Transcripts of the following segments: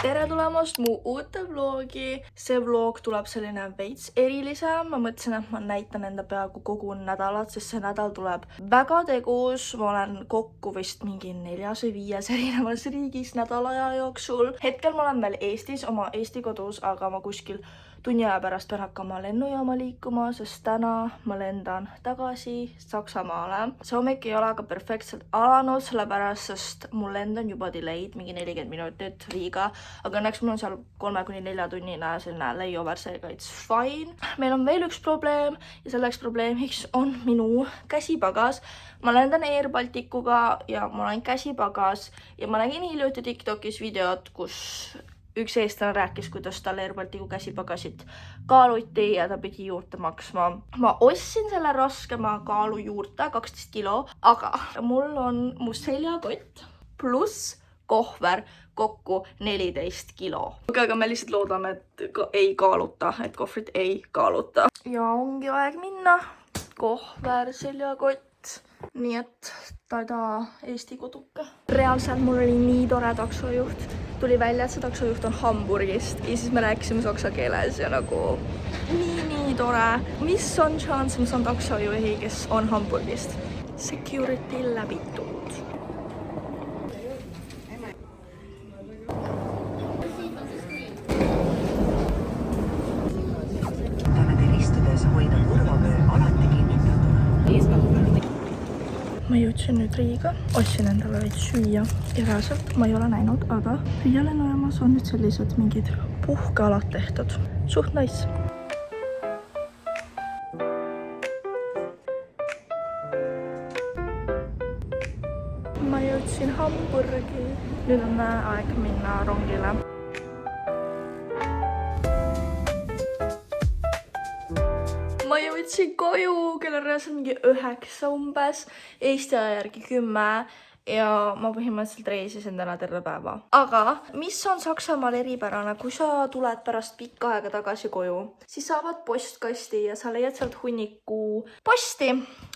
tere tulemast mu uute vlogi. See vlog tuleb selline veits erilisem. Ma mõtlesin, et ma näitan enda peaaegu kogu nädalat, sest see nädal tuleb väga tegus. Ma olen kokku vist mingi 4 või 5 erinevas riigis nädalaja jooksul. Hetkel ma olen veel Eestis, oma Eesti kodus, aga ma kuskil tunni aja pärast pean hakkama lennujaama liikuma, sest täna ma lendan tagasi Saksamaale. See hommik ei ole aga perfektselt alanud, sellepärast, sest mul lend on juba delayed, mingi 40 minutit Riiga, aga õnneks mul on seal 3-4 tunnine selline layover, seega it's fine. Meil on veel üks probleem ja selleks probleemiks on minu käsipagas. Ma lendan Air Balticuga ja mul on käsipagas ja ma nägin hiljuti TikTokis videot, kus üks eestlane rääkis, kuidas tal Air Balticu käsipagasid kaaluti ja ta pidi juurde maksma. Ma ostsin selle raskema kaalu juurde, 12 kilo, aga mul on mu seljakott pluss kohver kokku 14 kilo. Aga me lihtsalt loodame, et ei kaaluta, et kohvrit ei kaaluta. Ja ongi aeg minna. Kohver, seljakott. Nii et tada Eesti koduke. Reaalselt mul oli nii tore taksojuht. Tuli välja, et see taksojuht on Hamburgist ja siis me rääkisime saksa keeles ja nagu nii tore. Mis on chance, ma saan taksojuhi, kes on Hamburgist? Security läbitud. Ma jõudsin nüüd Riiga, ostsin endale veits süüa ja reaalselt ma ei ole näinud, aga Riia lennujaamas on nüüd sellised mingid puhkealad tehtud. Suht nice. Ma jõudsin Hamburgi. Nüüd on aeg minna rongile. Ma jõudsin koju, kell on reaalselt mingi 9 umbes, Eesti aja järgi 10 ja ma põhimõtteliselt reisisin täna terve päeva. Aga mis on Saksamaal eripärane, kui sa tuled pärast pikka aega tagasi koju, siis saavad postkasti ja sa leiad sealt hunniku posti.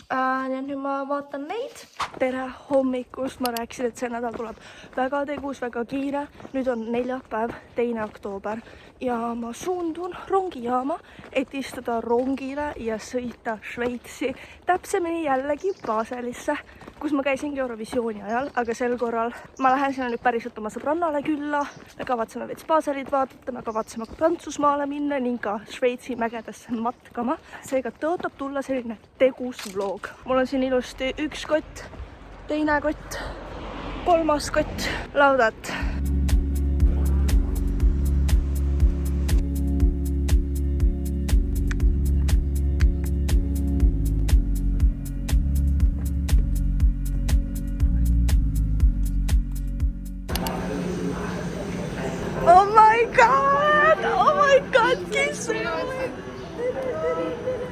Ja nüüd ma vaatan neid. Tere hommikust, ma rääkisin, et see nädal tuleb väga tegus, väga kiire. Nüüd on neljapäev, 2. oktoober ja ma suundun rongijaama, et istuda rongile ja sõita Šveitsi. Täpsemini jällegi Baselisse, kus ma käisingi Eurovisiooni ajal, aga sel korral ma lähen sinna nüüd päriselt oma sõbrannale külla. Me kavatseme veits Baselit vaadata, me kavatseme ka Prantsusmaale minna ning ka Šveitsi mägedesse matkama. Seega tõotab tulla selline tegus vlog. Mul on siin ilusti üks kott, teine kott, 3. kott, laudat. Oh my god, kiss!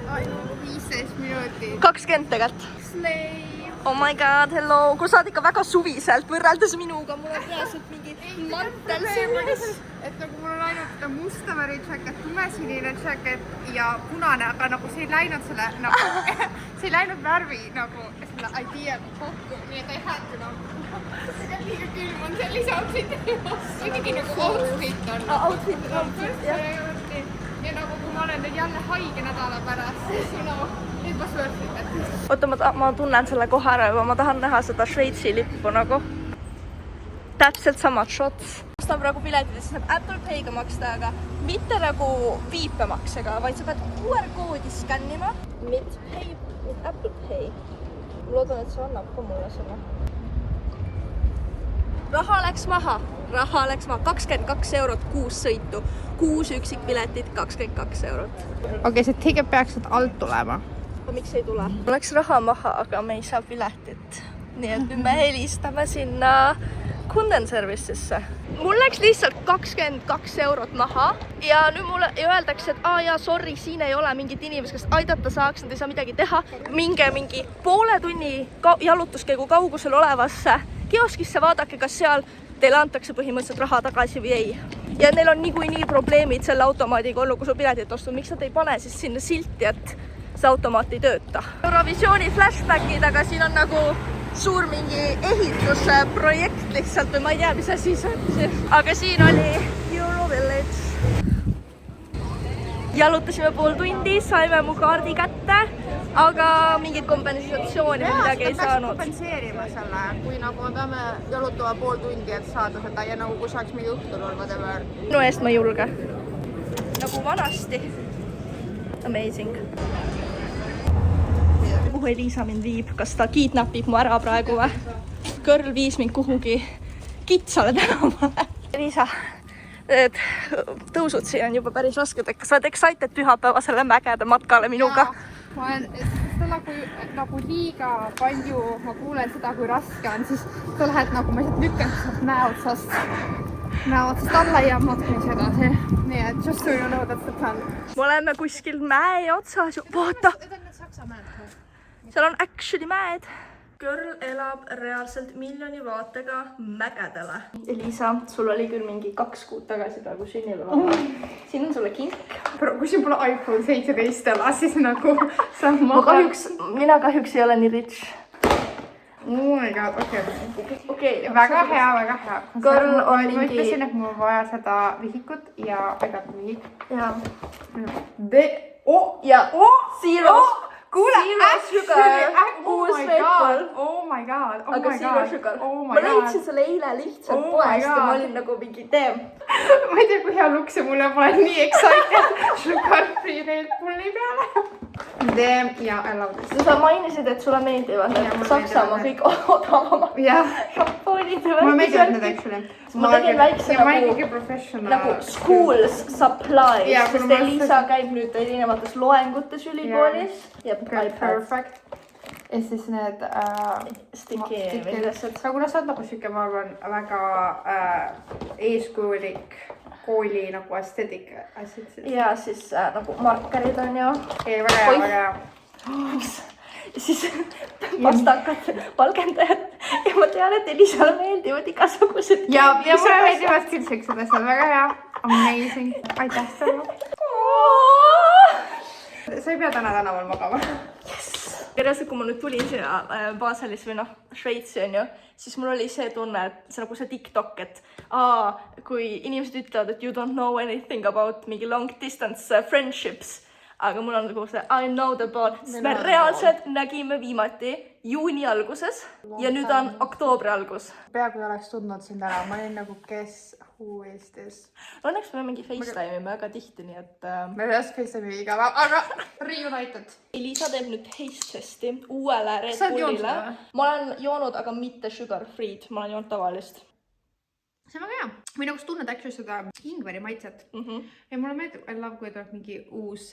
Ainult 15 minutit. 20 tegelikult. Slay! Oh my god, hello! Kui saad ikka väga suviselt võrreldes minuga, mul on reaalselt mingi mantel selles. Et nagu mul on ainult musta väri jacket, tumesinine jacket ja punane, aga nagu see ei läinud selle nagu, see ei läinud värvi nagu selle ideaga kokku, nii et ei hääldu nagu. Liiga külm on sellise outfiti. Muidugi nagu outfit on. Outfit, jah. Ja nagu kui ma olen nüüd jälle haige nädala pärast, siis nüüd ma surfin. Oota, ma tunnen selle kohe ära juba, ma tahan näha seda Šveitsi lippu nagu. Täpselt samad shots. Ostan praegu piletid, siis saab Apple Pay'ga maksta, aga mitte nagu viipemaksega, vaid sa pead QR-koodi skännima. Mit Apple Pay. Ma loodan, et see annab ka mulle selle. Raha läks maha. 22 eurot 6 sõitu. 6 üksikpiletit, 22 eurot. Okei, see ticket peaks alt tulema. Aga miks ei tule? Mul läks raha maha, aga me ei saa piletit. Nii et nüüd me helistame sinna kundenservicesse. Mul läks lihtsalt 22 eurot maha ja nüüd mulle öeldakse, et sorry, siin ei ole mingit inimest, kes aidata saaks, nad ei saa midagi teha. Mingi poole tunni jalutuskäigu kaugusel olevasse kioskisse vaadake, kas seal teile antakse põhimõtteliselt raha tagasi või ei. Ja neil on niikuinii probleemid selle automaadiga olnud, kui sul piletit ostu. Miks nad ei pane siis sinna silti, et see automaat ei tööta? Eurovisiooni flashbackid, aga siin on nagu suur mingi ehitusprojekt lihtsalt või ma ei tea, mis asi see on. Aga siin oli Euro Village. Jalutasime pool tundi, saime mu kaardi kätte, aga mingit kompensatsiooni või midagi ei saanud. Kompenseerima selle, kui nagu me peame jalutama pool tundi, et saada seda ja nagu kui saaks mingi õhtul olla whatever. Minu eest ma ei julge. Nagu vanasti. Amazing. Kuhu Elisa mind viib? Kas ta kidnapib mu ära praegu või? Kõrl viis mind kuhugi kitsale tänavale. Elisa, tõusud siia on juba päris rasked. Kas sa oled excited pühapäevasele mägede matkale minuga? Ma olen seda nagu liiga palju, ma kuulen seda, kui raske on, siis sa lähed nagu ma lihtsalt lükkan sealt mäe otsast alla ja matkin edasi. Nii et just so you know that's the plan. Me oleme kuskil mäe otsas. Vaata! Need on need Saksa mäed. Seal on actually mäed. Girl elab reaalselt miljoni vaatega mägedele. Elisa, sul oli küll mingi 2 kuud tagasi praegu sünnipäeva. Siin on sulle kink. Kui siin pole iPhone 17 ala, siis nagu Mina kahjuks ei ole nii rich. Oh my god, okei. Väga hea. Girl on ma mingi... ütlesin, et mul vaja seda vihikut ja aega vihik. Jaa. Ja. Zero. Kuule, uus veipal. Oh my god. Aga zero sugar. Ma leidsin selle eile lihtsalt poest ja ma olin nagu mingi teem. Ma ei tea, kui hea luks ja mulle pole nii excited sugar free Red Bulli peale. Damn, ja I love this. Sa mainisid, et sulle meeldivad need Saksamaa kõik odavamad šampoonid. Mulle meeldivad need actually. Ma tegin väikse nagu school supplies, sest Elisa käib nüüd erinevates loengutes ülikoolis. Perfect. Ja siis need sticky. Aga kuna sa oled nagu siuke, ma arvan, väga eeskujulik kooli nagu esteetik asjad. Ja siis nagu markerid on ju. Ei, väga hea. Ja siis pastakad, valgendajad ja ma tean, et Elisale meeldivad igasugused. Ja mulle meeldivad küll siuksed asjad, väga hea. Amazing. Aitäh sulle. Sa ei pea täna tänaval magama. Reaalselt, kui ma nüüd tulin siia Baselis või Šveitsi on ju, siis mul oli see tunne, et see nagu see TikTok, et kui inimesed ütlevad, et you don't know anything about mingi long distance friendships, aga mul on nagu see I know the ball, sest me reaalselt nägime viimati juuni alguses ja nüüd on oktoobri algus. Peaaegu ei oleks tundnud sind ära, ma olin nagu who is this? Õnneks me mingi FaceTime'i väga tihti, nii et... Me ühes FaceTime'i igav, aga reunited. Elisa teeb nüüd taste testi uuele Red Bullile. Ma olen joonud, aga mitte sugar free'd, ma olen joonud tavalist. See on väga hea. Või nagu tunned actually seda ingveri maitset. Ja mulle meeldib, I love, kui tuleb mingi uus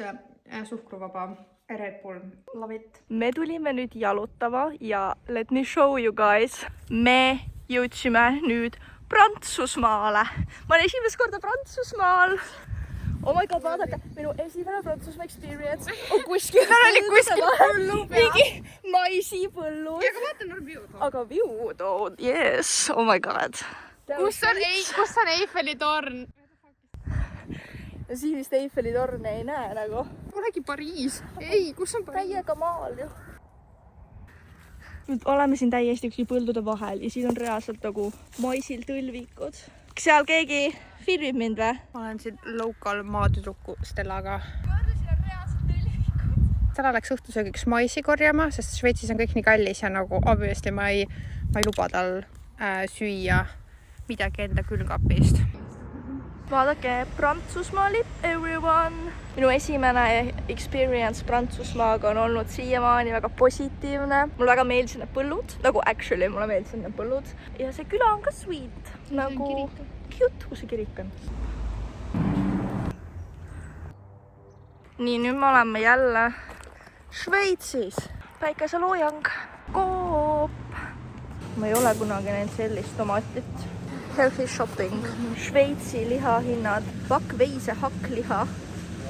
suhkruvaba Red Bull. Love it. Me tulime nüüd jalutama ja let me show you guys. Me jõudsime nüüd Prantsusmaale. Ma olen esimest korda Prantsusmaal. Oh my god, vaadake, minu esimene Prantsusmaa experience on kuskil. Tal oli kuskil põllu peal. Mingi maisipõllud. Ja aga vaata, on viud. Aga viud, oh yes, oh my god. Kus on Eiffeli torn? Ja siis vist Eiffeli torne ei näe nagu. Olegi Pariis. Ei, kus on Pariis? Täiega maal ju. Nüüd oleme siin täiesti ükski põldude vahel ja siin on reaalselt nagu maisil tõlvikud. Kas seal keegi filmib mind või? Ma olen siin local maatüdruku Stellaga. Siin on reaalselt tõlvikud. Täna läks õhtusöögiks maisi korjama, sest Šveitsis on kõik nii kallis ja nagu obviously ma ei luba tal süüa midagi enda külmkapist. Vaadake, Prantsusmaa lipp, everyone! Minu esimene experience Prantsusmaaga on olnud siiamaani väga positiivne. Mulle väga meeldisid need põllud, nagu actually mulle meeldisid need põllud. Ja see küla on ka sweet, nagu cute, kus see kirik on. Nii, nüüd me oleme jälle Šveitsis. Päikeseloojang, Coop. Ma ei ole kunagi näinud sellist tomatit. Healthy shopping. Šveitsi lihahinnad. Pakk veise hakkliha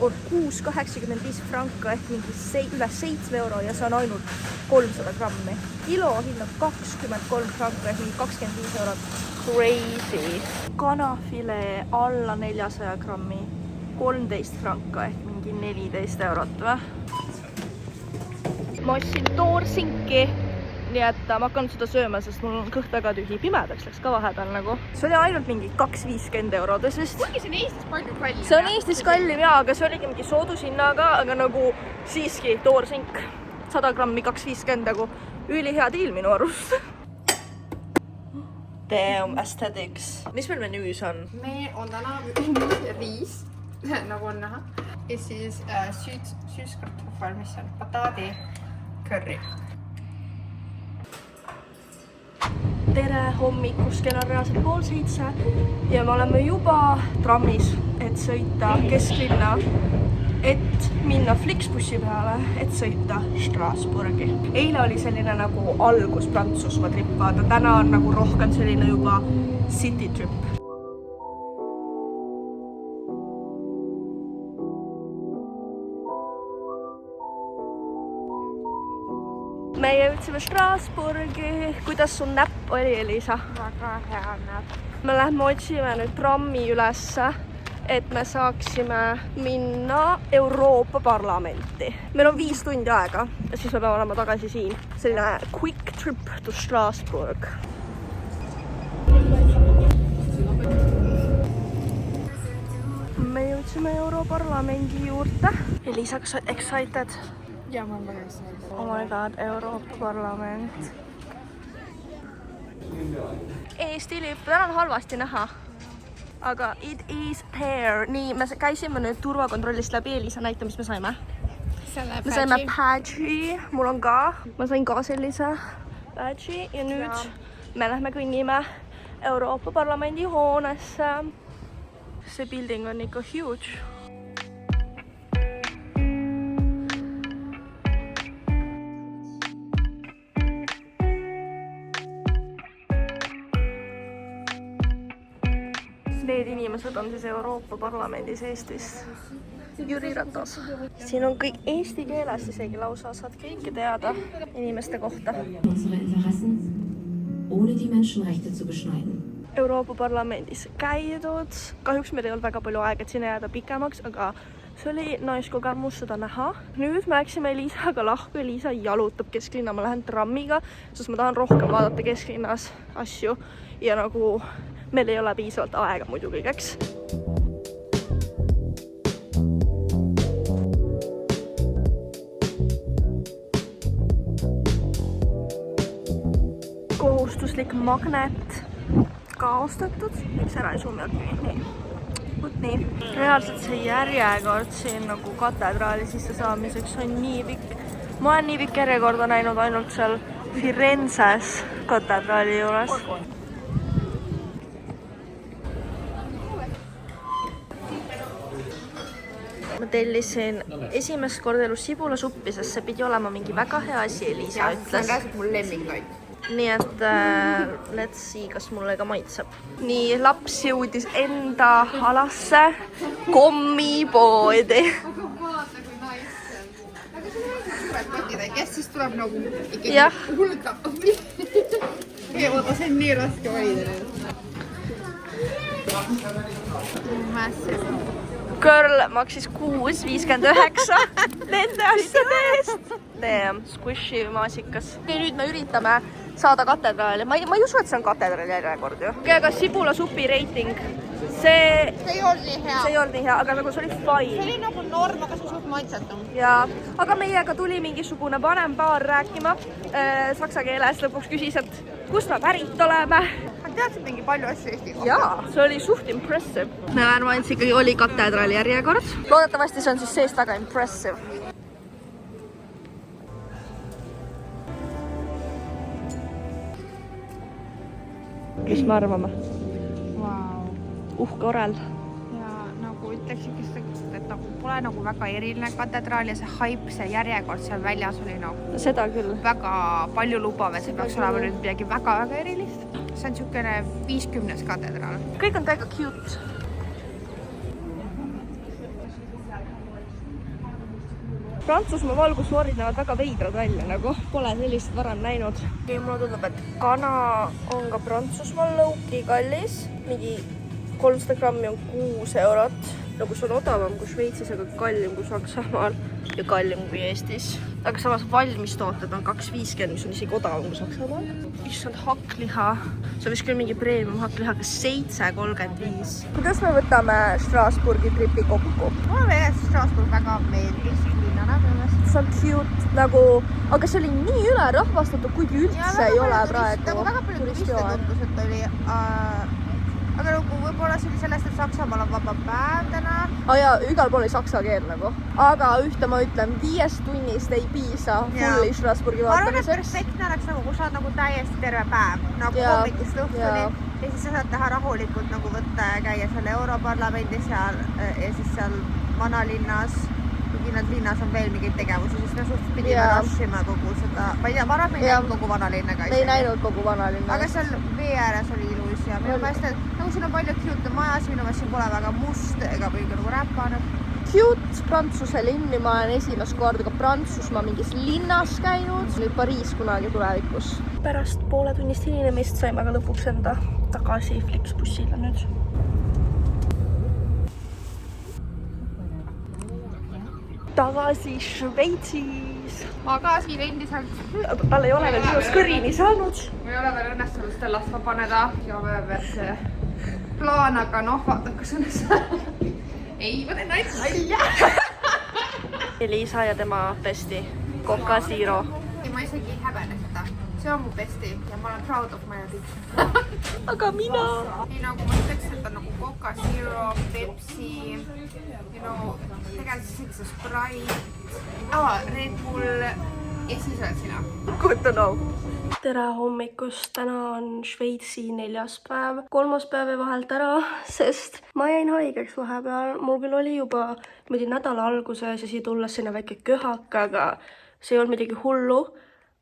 on 6,85 franka ehk mingi üle 7 euro ja see on ainult 300 grammi. Kilo hind on 23 franka ehk mingi 25 eurot. Crazy. Kanafilee alla 400 grammi. 13 franka ehk mingi 14 eurot või? Ma ostsin toorsinki nii et ma hakkan seda sööma, sest mul on kõht väga tühi. Pimedaks läks ka vahepeal nagu. See oli ainult mingi 2,50 eurodes vist. Kuigi see on Eestis palju kallim. See on Eestis kallim jaa, aga see oligi mingi soodushinnaga, aga nagu siiski toorsink 100 grammi 2,50 nagu ülihea diil minu arust. Damn, aesthetics. Mis meil menüüs on? Meil on täna riis, nagu on näha. Ja siis süüskartoffel, mis on pataadi curry. Tere hommikust, kell on reaalselt 6:30 ja me oleme juba trammis, et sõita kesklinna, et minna Flixbussi peale, et sõita Strasbourgi. Eile oli selline nagu algus Prantsusmaa trip, vaata täna on nagu rohkem selline juba city trip. Me jõudsime Strasbourgi. Kuidas sun näpp oli, Elisa? Väga hea näpp. Me lähme otsime nüüd trammi ülesse, et me saaksime minna Euroopa Parlamenti. Meil on 5 tundi aega ja siis me peame olema tagasi siin. Selline quick trip to Strasbourg. Me jõudsime Europarlamendi juurde. Elisa, kas sa oled excited? Ja ma olen väga excited. Oh my god, Euroopa Parlament. Eesti lipp, täna on halvasti näha. Aga it is there. Nii, me käisime nüüd turvakontrollist läbi. Elisa, näita, mis me saime. Me saime badge'i. Mul on ka. Ma sain ka sellise badge'i ja nüüd me lähme kõnnime Euroopa Parlamendi hoonesse. See building on ikka huge. Need inimesed on siis Euroopa Parlamendis Eestis. Jüri Ratas. Siin on kõik eesti keeles, isegi lausa saad kõike teada inimeste kohta. Euroopa Parlamendis käidud. Kahjuks meil ei olnud väga palju aega, et sinna jääda pikemaks, aga see oli nice kogemus seda näha. Nüüd me läksime Eliisaga lahku. Eliisa jalutab kesklinna, ma lähen trammiga, sest ma tahan rohkem vaadata kesklinnas asju ja nagu meil ei ole piisavalt aega muidu kõigeks. Kohustuslik magnet ka ostetud. Miks ära ei suumi? Nii. Reaalselt see järjekord siin nagu katedraali sisse saamiseks on nii pikk. Ma olen nii pikk järjekorda näinud ainult seal Firenzes katedraali juures. Ma tellisin esimest korda elus sibulasuppi, sest see pidi olema mingi väga hea asi, Elisa ütles. See on rääselt mul lemmiktoit. Nii et let's see, kas mulle ka maitseb. Nii, laps jõudis enda alasse kommipoodi. Aga vaata, kui nice. Aga see on suured patid, kes siis tuleb nagu ikkagi hulka. Oota, see on nii raske valida. Massive. Girl maksis 6,59 nende asjade eest. Damn, squishy maasikas. Nüüd me üritame saada katedraali. Ma ei usu, et see on katedraali järjekord ju. Aga sibulasupi reiting. See ei olnud nii hea. See ei olnud nii hea, aga nagu see oli fine. See oli nagu norm, aga see suht maitsetum. Jaa, aga meiega tuli mingisugune vanem paar rääkima saksa keeles. Lõpuks küsis, et kust me pärit oleme. Aga teadsid mingi palju asju Eesti kohta? Jaa, see oli suht impressive. Ma arvan, et see ikkagi oli katedraali järjekord. Loodetavasti see on siis seest väga impressive. Mis me arvame? Wow. Uhke orel. Ja nagu ütleks, et nagu pole nagu väga eriline katedraal ja see hype, see järjekord seal väljas oli nagu Seda küll. Väga palju lubav, et see peaks olema nüüd midagi väga-väga erilist. See on niisugune 50. katedraal. Kõik on täiega cute. Prantsusmaa valgusfoorid näevad väga veidrad välja, nagu pole sellist varem näinud. Mulle tundub, et kana on ka Prantsusmaal lõuki kallis. Mingi 300 grammi on 6 eurot. Nagu see on odavam kui Šveitsis, aga kallim kui Saksamaal ja kallim kui Eestis. aga samas valmis tooted on 2,50, mis on isegi odavam kui Saksamaal. Issand, hakkliha. See on vist küll mingi premium hakkliha, aga 7,35. Kuidas me võtame Strasbourgi tripi kokku? Mulle meeles Strasbourg väga meeldis linnana päevast. See on cute nagu, aga see oli nii ülerahvastatud, kuigi üldse ei ole praegu. Nagu väga palju turiste tundus, et oli... Aga nagu võib-olla see oli sellest, et Saksamaal on vaba päev täna. Ja igal pool oli saksa keel nagu. Aga ühte ma ütlen, 5 tunnist ei piisa fulli Strasbourgi vaatamiseks. Ma arvan, et perfektne oleks nagu, kui saad nagu täiesti terve päev. Nagu hommikust õhtuni. Ja siis sa saad teha rahulikult nagu võtta ja käia seal Europarlamendis seal ja siis seal vanalinnas. Kuigi nad linnas on veel mingeid tegevusi, siis me suht pidime rushima kogu seda... Ma ei tea, varem ei näinud kogu vanalinnaga. Me ei näinud kogu vanalinna. Aga seal vee ääres oli ilus ja minu meelest, et nagu siin on palju cute majas, minu meelest siin pole väga must ega või nagu räpanud. Cute Prantsuse linni ma olen esimest korda ka Prantsusmaa mingis linnas käinud. Nüüd Pariis kunagi tulevikus. Pärast pooletunnist hilinemist saime aga lõpuks enda tagasi Flixbussile nüüd. Tagasi Šveitsis. Aga siin endiselt. Tal ei ole veel minust kõrini saanud. Ma ei ole veel õnnestunud stellast vabaneda. Ja veel see plaan, aga noh, vaata, kas õnnestab. Ei, ma teen ainult nalja. Elisa ja tema besti, Coca Zero. Ja ma isegi ei häbene seda. See on mu besti ja ma olen proud of my addiction. Aga mina. Nii nagu ma ütleks, et on nagu Coca Zero, Pepsi, tegelikult siis see Sprite, Red Bull ja siis oled sina. Good to know. Tere hommikust, täna on Šveitsi 4. päev. 3. päev ei vahelt ära, sest ma jäin haigeks vahepeal. Mul küll oli juba nädala alguses ja siia tulles sinna väike köhak, aga see ei olnud midagi hullu.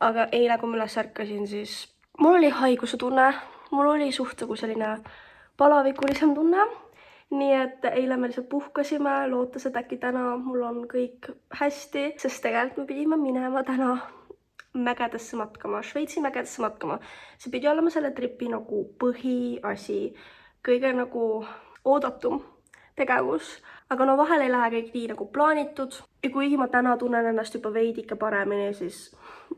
Aga eile, kui ma üles ärkasin, siis mul oli haiguse tunne. Mul oli suht nagu selline palavikulisem tunne. Nii et eile me lihtsalt puhkasime, lootes, et äkki täna mul on kõik hästi, sest tegelikult me pidime minema täna mägedesse matkama, Šveitsi mägedesse matkama. See pidi olema selle tripi nagu põhiasi, kõige nagu oodatum tegevus. Aga no vahel ei lähe kõik nii nagu plaanitud. Ja kuigi ma täna tunnen ennast juba veidike paremini, siis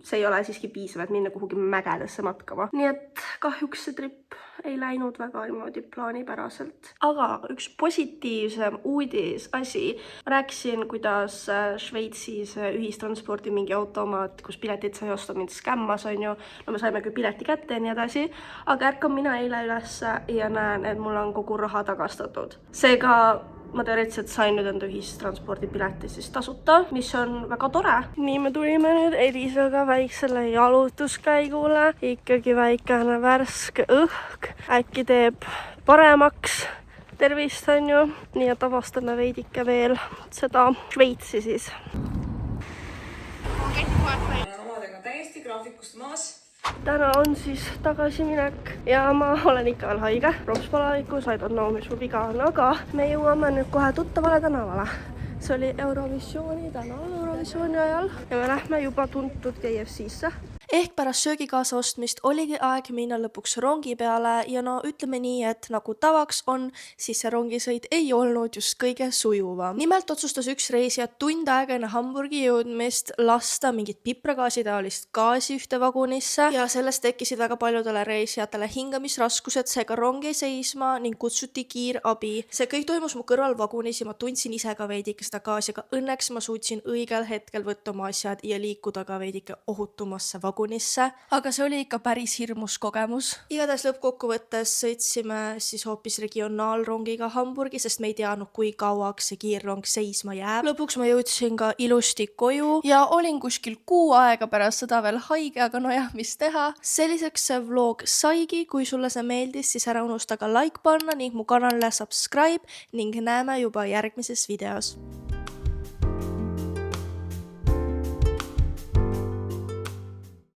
see ei ole siiski piisav, et minna kuhugi mägedesse matkama. Nii et kahjuks see trip ei läinud väga niimoodi plaanipäraselt. Aga üks positiivsem uudis asi. Ma rääkisin, kuidas Šveitsis ühistranspordi mingi automaat, kus piletit sai osta, mind skämmas on ju. No me saime küll pileti kätte ja nii edasi. Aga ärkan mina eile üles ja näen, et mul on kogu raha tagastatud. Seega ma teoreetiliselt sain nüüd enda ühistranspordipileti siis tasuta, mis on väga tore. Nii me tulime nüüd Elisaga väiksele jalutuskäigule. Ikkagi väikene värske õhk. Äkki teeb paremaks tervist on ju. Nii et avastame veidike veel seda Šveitsi siis. Omadega täiesti graafikust maas. Täna on siis tagasiminek ja ma olen ikka veel haige. Ropspalavikus, I don't know, mis mu viga on, aga me jõuame nüüd kohe tuttavale tänavale. See oli Eurovisiooni ajal ja me lähme juba tuntud KFC-sse. Ehk pärast söögikaasa ostmist oligi aeg minna lõpuks rongi peale ja no ütleme nii, et nagu tavaks on, siis see rongisõit ei olnud just kõige sujuvam. Nimelt otsustas üks reisija tund aega enne Hamburgi jõudmist lasta mingit pipragaasi taolist gaasi ühte vagunisse ja sellest tekkisid väga paljudele reisijatele hingamisraskused, seega rong jäi seisma ning kutsuti kiirabi. See kõik toimus mu kõrval vagunis ja ma tundsin ise ka veidike seda gaasi, aga õnneks ma suutsin õigel hetkel võtta oma asjad ja liikuda ka veidike ohutumasse vagunisse. Aga see oli ikka päris hirmus kogemus. Igatahes lõppkokkuvõttes sõitsime siis hoopis regionaalrongiga Hamburgi, sest me ei teadnud, kui kauaks see kiirrong seisma jääb. Lõpuks ma jõudsin ka ilusti koju ja olin kuskil 6 aega pärast seda veel haige, aga nojah, mis teha. Selliseks see vlog saigi, kui sulle see meeldis, siis ära unusta ka like panna ning mu kanalile subscribe ning näeme juba järgmises videos.